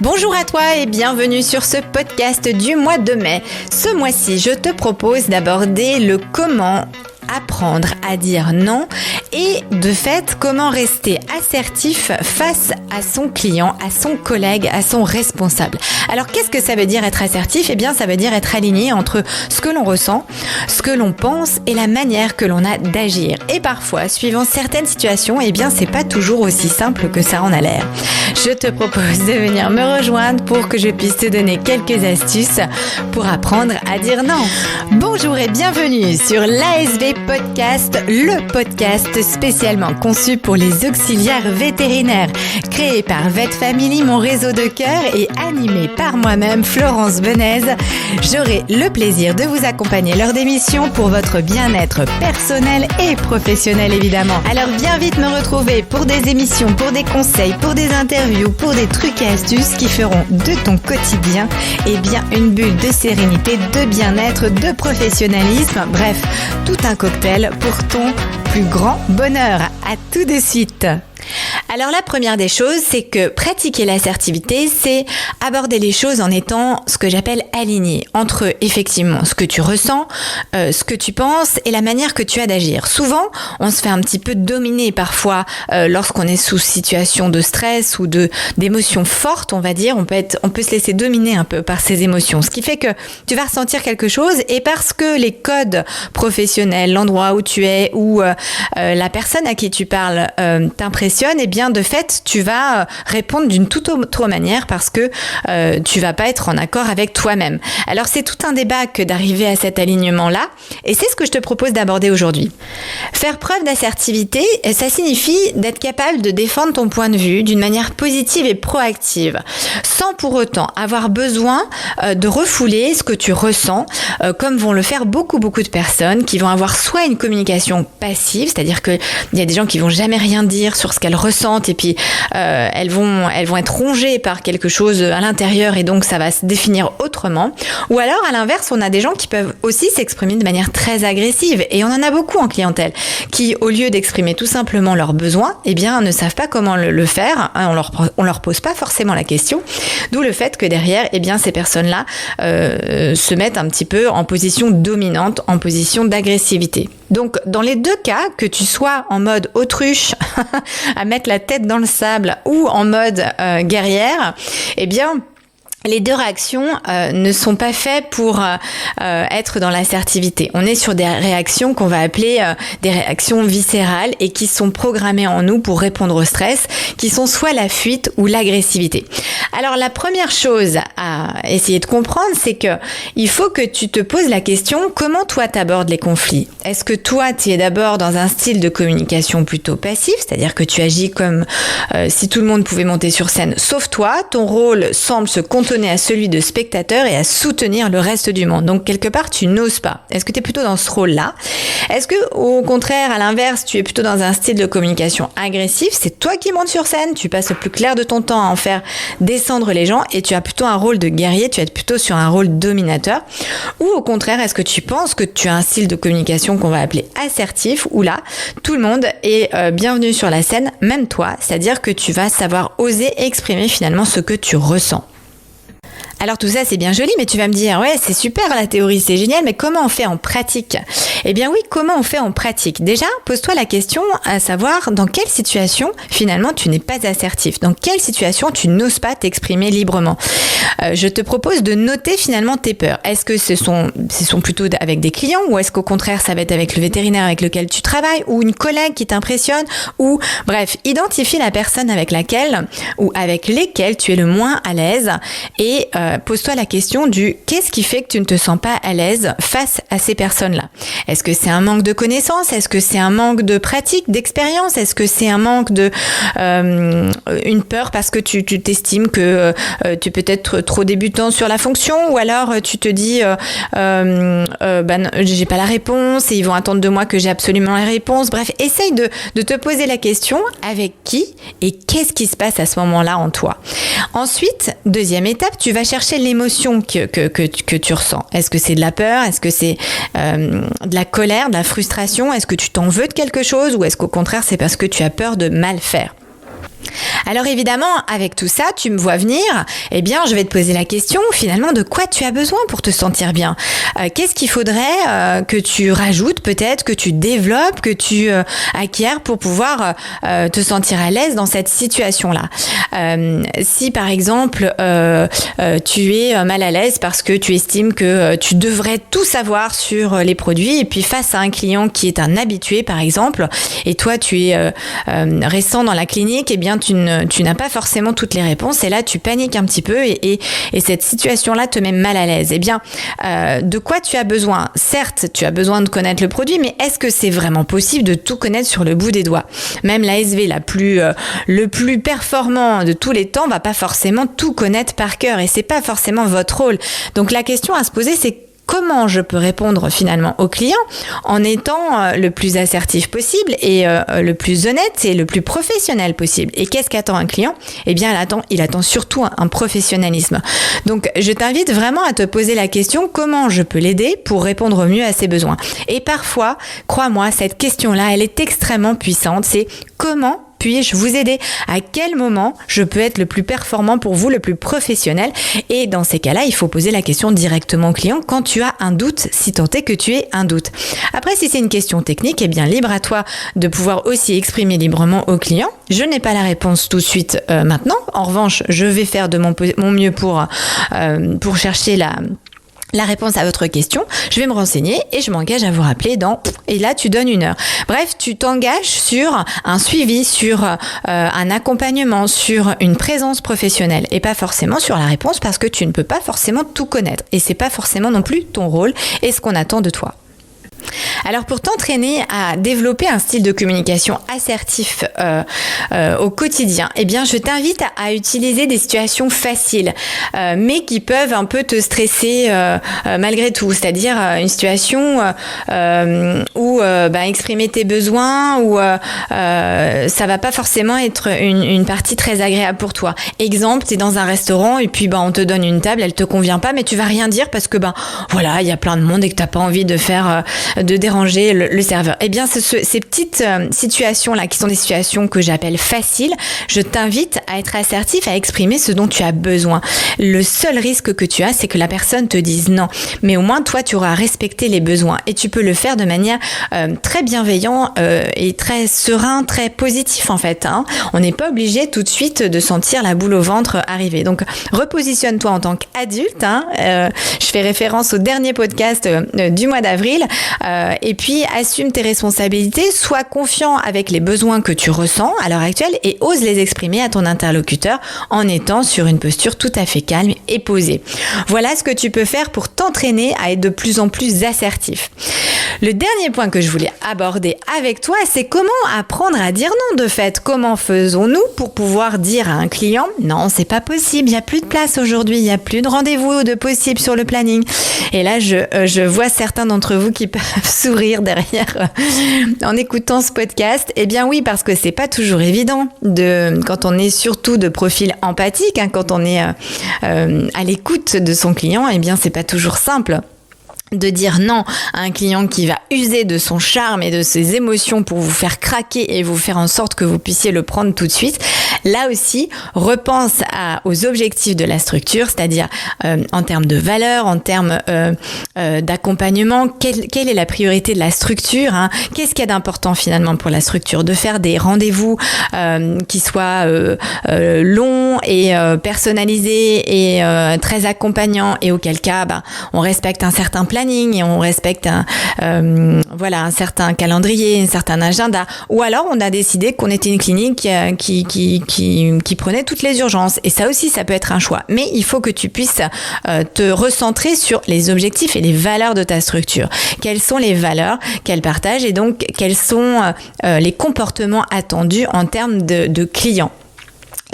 Bonjour à toi et bienvenue sur ce podcast du mois de mai. Ce mois-ci, je te propose d'aborder le comment apprendre à dire non et de fait comment rester assertif face à son client, à son collègue, à son responsable. Alors qu'est-ce que ça veut dire être assertif ? Eh bien ça veut dire être aligné entre ce que l'on ressent, ce que l'on pense et la manière que l'on a d'agir. Et parfois, suivant certaines situations, eh bien c'est pas toujours aussi simple que ça en a l'air. Je te propose de venir me rejoindre pour que je puisse te donner quelques astuces pour apprendre à dire non. Bonjour et bienvenue sur l'ASV Podcast, le podcast spécialement conçu pour les auxiliaires vétérinaires, créé par Vet Family, mon réseau de cœur, et animé par moi-même, Florence Benez. J'aurai le plaisir de vous accompagner lors d'émissions pour votre bien-être personnel et professionnel évidemment. Alors viens vite me retrouver pour des émissions, pour des conseils, pour des interviews, pour des trucs et astuces qui feront de ton quotidien une bulle de sérénité, de bien-être, de professionnalisme, bref, tout un cocktail pour ton plus grand bonheur. À tout de suite. Alors la première des choses, c'est que pratiquer l'assertivité, c'est aborder les choses en étant ce que j'appelle aligné entre effectivement ce que tu ressens, ce que tu penses et la manière que tu as d'agir. Souvent, on se fait un petit peu dominer parfois lorsqu'on est sous situation de stress ou d'émotions fortes, on va dire. On peut se laisser dominer un peu par ces émotions, ce qui fait que tu vas ressentir quelque chose et parce que les codes professionnels, l'endroit où tu es ou la personne à qui tu parles t'impressionne, et bien de fait tu vas répondre d'une toute autre manière parce que tu vas pas être en accord avec toi-même. Alors c'est tout un débat que d'arriver à cet alignement-là et c'est ce que je te propose d'aborder aujourd'hui. Faire preuve d'assertivité, ça signifie d'être capable de défendre ton point de vue d'une manière positive et proactive sans pour autant avoir besoin de refouler ce que tu ressens comme vont le faire beaucoup de personnes qui vont avoir soit une communication passive, c'est-à-dire qu'il y a des gens qui vont jamais rien dire sur ce qu'elles ressentent et puis elles vont être rongées par quelque chose à l'intérieur et donc ça va se définir autrement. Ou alors à l'inverse, on a des gens qui peuvent aussi s'exprimer de manière très agressive et on en a beaucoup en clientèle qui au lieu d'exprimer tout simplement leurs besoins, eh bien ne savent pas comment le faire, on leur pose pas forcément la question. D'où le fait que derrière, eh bien ces personnes-là se mettent un petit peu en position dominante, en position d'agressivité. Donc, dans les deux cas, que tu sois en mode autruche, à mettre la tête dans le sable, ou en mode guerrière, eh bien, les deux réactions ne sont pas faites pour être dans l'assertivité. On est sur des réactions qu'on va appeler des réactions viscérales et qui sont programmées en nous pour répondre au stress, qui sont soit la fuite ou l'agressivité. Alors la première chose à essayer de comprendre, c'est que il faut que tu te poses la question comment toi t'abordes les conflits. Est-ce que toi tu es d'abord dans un style de communication plutôt passif, c'est-à-dire que tu agis comme si tout le monde pouvait monter sur scène sauf toi, ton rôle semble se cantonner à celui de spectateur et à soutenir le reste du monde. Donc quelque part tu n'oses pas. Est-ce que tu es plutôt dans ce rôle-là ? Est-ce que au contraire, à l'inverse, tu es plutôt dans un style de communication agressif ? C'est toi qui montes sur scène, tu passes le plus clair de ton temps à en faire descendre les gens et tu as plutôt un rôle de guerrier, tu es plutôt sur un rôle dominateur. Ou au contraire, est-ce que tu penses que tu as un style de communication qu'on va appeler assertif où là, tout le monde est bienvenu sur la scène, même toi, c'est-à-dire que tu vas savoir oser exprimer finalement ce que tu ressens. Alors tout ça c'est bien joli, mais tu vas me dire ouais c'est super la théorie, c'est génial, mais comment on fait en pratique ? Eh bien oui, comment on fait en pratique ? Déjà, pose-toi la question à savoir dans quelle situation finalement tu n'es pas assertif, dans quelle situation tu n'oses pas t'exprimer librement. Je te propose de noter finalement tes peurs. Est-ce que ce sont plutôt avec des clients ou est-ce qu'au contraire ça va être avec le vétérinaire avec lequel tu travailles ou une collègue qui t'impressionne ou bref, identifie la personne avec laquelle ou avec lesquelles tu es le moins à l'aise et pose-toi la question du qu'est-ce qui fait que tu ne te sens pas à l'aise face à ces personnes-là. Est-ce que c'est un manque de connaissances ? Est-ce que c'est un manque de pratique, d'expérience ? Est-ce que c'est un manque de une peur parce que tu t'estimes que tu peux être trop débutant sur la fonction ou alors tu te dis j'ai pas la réponse et ils vont attendre de moi que j'ai absolument la réponse. Bref, essaye de te poser la question avec qui et qu'est-ce qui se passe à ce moment-là en toi. Ensuite, deuxième étape, tu vas chercher l'émotion que tu ressens. Est-ce que c'est de la peur ? Est-ce que c'est de la colère, de la frustration ? Est-ce que tu t'en veux de quelque chose ou est-ce qu'au contraire c'est parce que tu as peur de mal faire ? Alors évidemment, avec tout ça, tu me vois venir, eh bien je vais te poser la question finalement de quoi tu as besoin pour te sentir bien. Qu'est-ce qu'il faudrait que tu rajoutes peut-être, que tu développes, que tu acquiers pour pouvoir te sentir à l'aise dans cette situation-là. Si par exemple tu es mal à l'aise parce que tu estimes que tu devrais tout savoir sur les produits et puis face à un client qui est un habitué par exemple et toi tu es récent dans la clinique, eh bien tu n'as pas forcément toutes les réponses et là tu paniques un petit peu et cette situation-là te met mal à l'aise. Eh bien, de quoi tu as besoin? Certes, tu as besoin de connaître le produit, mais est-ce que c'est vraiment possible de tout connaître sur le bout des doigts? Même l'ASV le plus performant de tous les temps va pas forcément tout connaître par cœur et c'est pas forcément votre rôle. Donc la question à se poser, c'est comment je peux répondre finalement au client en étant le plus assertif possible et le plus honnête et le plus professionnel possible. Et qu'est-ce qu'attend un client? Eh bien, il attend surtout un professionnalisme. Donc, je t'invite vraiment à te poser la question comment je peux l'aider pour répondre au mieux à ses besoins. Et parfois, crois-moi, cette question-là, elle est extrêmement puissante. C'est comment puis-je vous aider? À quel moment je peux être le plus performant pour vous, le plus professionnel? Et dans ces cas-là, il faut poser la question directement au client quand tu as un doute, si tant est que tu aies un doute. Après, si c'est une question technique, eh bien libre à toi de pouvoir aussi exprimer librement au client. Je n'ai pas la réponse tout de suite maintenant. En revanche, je vais faire de mon mieux pour chercher la réponse à votre question, je vais me renseigner et je m'engage à vous rappeler et là tu donnes 1 heure. Bref, tu t'engages sur un suivi, sur un accompagnement, sur une présence professionnelle et pas forcément sur la réponse parce que tu ne peux pas forcément tout connaître et c'est pas forcément non plus ton rôle et ce qu'on attend de toi. Alors pour t'entraîner à développer un style de communication assertif au quotidien, eh bien je t'invite à utiliser des situations faciles mais qui peuvent un peu te stresser malgré tout, c'est-à-dire une situation où exprimer tes besoins ou ça va pas forcément être une partie très agréable pour toi. Exemple, tu es dans un restaurant et puis on te donne une table, elle te convient pas mais tu vas rien dire parce que voilà, il y a plein de monde et que t'as pas envie de déranger le serveur. Eh bien, ces petites situations-là, qui sont des situations que j'appelle faciles, je t'invite à être assertif, à exprimer ce dont tu as besoin. Le seul risque que tu as, c'est que la personne te dise non. Mais au moins, toi, tu auras respecté les besoins. Et tu peux le faire de manière très bienveillante et très serein, très positif, en fait. On n'est pas obligé tout de suite de sentir la boule au ventre arriver. Donc, repositionne-toi en tant qu'adulte. Je fais référence au dernier podcast du mois d'avril. Et puis, assume tes responsabilités, sois confiant avec les besoins que tu ressens à l'heure actuelle et ose les exprimer à ton interlocuteur en étant sur une posture tout à fait calme et posée. Voilà ce que tu peux faire pour t'entraîner à être de plus en plus assertif. Le dernier point que je voulais aborder avec toi, c'est comment apprendre à dire non de fait. Comment faisons-nous pour pouvoir dire à un client « Non, c'est pas possible, il n'y a plus de place aujourd'hui, il n'y a plus de rendez-vous de possible sur le planning. » Et là, je vois certains d'entre vous qui peuvent sourire derrière en écoutant ce podcast. Eh bien oui, parce que c'est pas toujours évident quand on est surtout de profil empathique, quand on est à l'écoute de son client, eh bien c'est pas toujours simple de dire non à un client qui va user de son charme et de ses émotions pour vous faire craquer et vous faire en sorte que vous puissiez le prendre tout de suite. Là aussi, repense aux objectifs de la structure, c'est-à-dire en termes de valeur, en termes d'accompagnement, quelle est la priorité de la structure, qu'est-ce qu'il y a d'important finalement pour la structure, de faire des rendez-vous qui soient longs et personnalisés et très accompagnants et auquel cas on respecte un certain planning et on respecte un certain calendrier, un certain agenda, ou alors on a décidé qu'on était une clinique qui prenait toutes les urgences, et ça aussi ça peut être un choix, mais il faut que tu puisses te recentrer sur les objectifs et les valeurs de ta structure. Quelles sont les valeurs qu'elle partage et donc quels sont les comportements attendus en termes de clients.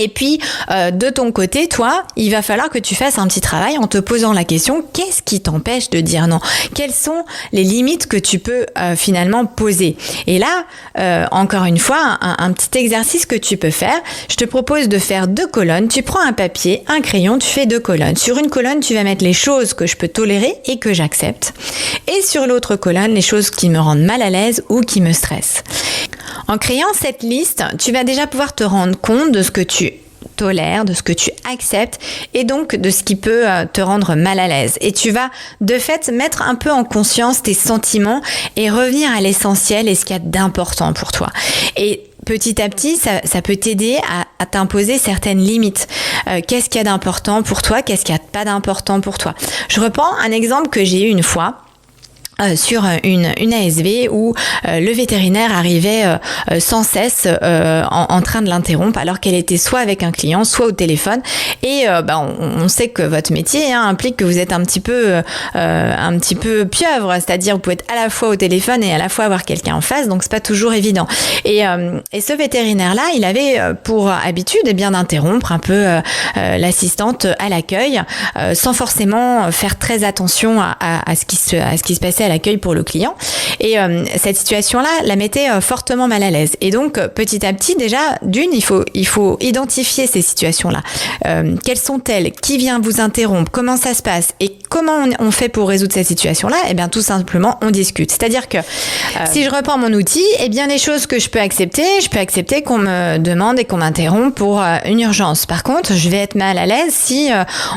Et puis, de ton côté, toi, il va falloir que tu fasses un petit travail en te posant la question, qu'est-ce qui t'empêche de dire non? Quelles sont les limites que tu peux finalement poser? Et là, encore une fois, un petit exercice que tu peux faire, je te propose de faire 2 colonnes. Tu prends un papier, un crayon, tu fais 2 colonnes. Sur une colonne, tu vas mettre les choses que je peux tolérer et que j'accepte. Et sur l'autre colonne, les choses qui me rendent mal à l'aise ou qui me stressent. En créant cette liste, tu vas déjà pouvoir te rendre compte de ce que tu tolères, de ce que tu acceptes et donc de ce qui peut te rendre mal à l'aise. Et tu vas de fait mettre un peu en conscience tes sentiments et revenir à l'essentiel et ce qu'il y a d'important pour toi. Et petit à petit, ça peut t'aider à t'imposer certaines limites. Qu'est-ce qu'il y a d'important pour toi? Qu'est-ce qu'il n'y a pas d'important pour toi? Je reprends un exemple que j'ai eu une fois. Sur une ASV où le vétérinaire arrivait sans cesse en train de l'interrompre alors qu'elle était soit avec un client, soit au téléphone. Et on sait que votre métier implique que vous êtes un petit peu pieuvre, c'est-à-dire vous pouvez être à la fois au téléphone et à la fois avoir quelqu'un en face, donc c'est pas toujours évident. Et ce vétérinaire-là, il avait pour habitude d'interrompre un peu l'assistante à l'accueil sans forcément faire très attention à ce qui se passait à l'accueil pour le client. Et cette situation-là la mettait fortement mal à l'aise. Et donc, petit à petit, déjà, il faut identifier ces situations-là. Quelles sont-elles? Qui vient vous interrompre? Comment ça se passe? Et comment on fait pour résoudre cette situation-là? Eh bien, tout simplement, on discute. C'est-à-dire que si je reprends mon outil, eh bien, les choses que je peux accepter qu'on me demande et qu'on m'interrompt pour une urgence. Par contre, je vais être mal à l'aise si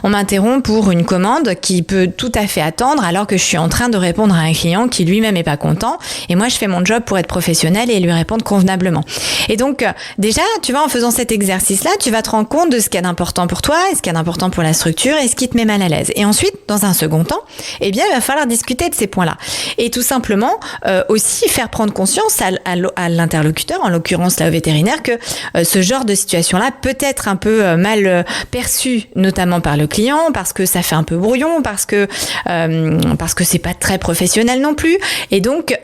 on m'interrompt pour une commande qui peut tout à fait attendre alors que je suis en train de répondre à un client qui lui-même est pas content et moi je fais mon job pour être professionnelle et lui répondre convenablement. Et donc déjà, tu vois, en faisant cet exercice-là, tu vas te rendre compte de ce qu'il y a d'important pour toi et ce qu'il y a d'important pour la structure et ce qui te met mal à l'aise. Et ensuite, dans un second temps, eh bien, il va falloir discuter de ces points-là. Et tout simplement aussi faire prendre conscience à l'interlocuteur, en l'occurrence là au vétérinaire, que ce genre de situation-là peut être un peu mal perçu, notamment par le client, parce que ça fait un peu brouillon, parce que c'est pas très professionnel non plus. Et donc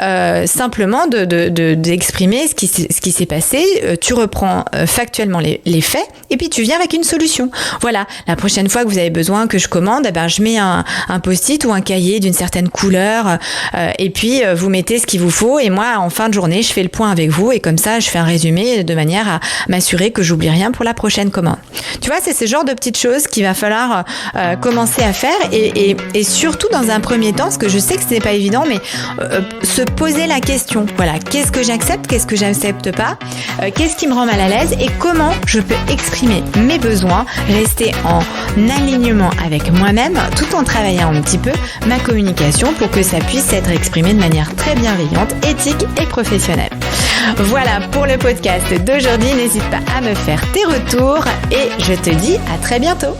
simplement d'exprimer ce qui s'est passé, tu reprends factuellement les faits et puis tu viens avec une solution. Voilà, la prochaine fois que vous avez besoin que je commande, je mets un post-it ou un cahier d'une certaine couleur et puis vous mettez ce qu'il vous faut et moi en fin de journée je fais le point avec vous et comme ça je fais un résumé de manière à m'assurer que j'oublie rien pour la prochaine commande. Tu vois, c'est ce genre de petites choses qu'il va falloir commencer à faire et surtout dans un premier temps, parce que je sais que ce n'est pas évident, mais se poser la question. Voilà, qu'est-ce que j'accepte, qu'est-ce que j'accepte pas, qu'est-ce qui me rend mal à l'aise et comment je peux exprimer mes besoins, rester en alignement avec moi-même tout en travaillant un petit peu ma communication pour que ça puisse être exprimé de manière très bienveillante, éthique et professionnelle. Voilà pour le podcast d'aujourd'hui. N'hésite pas à me faire tes retours et je te dis à très bientôt.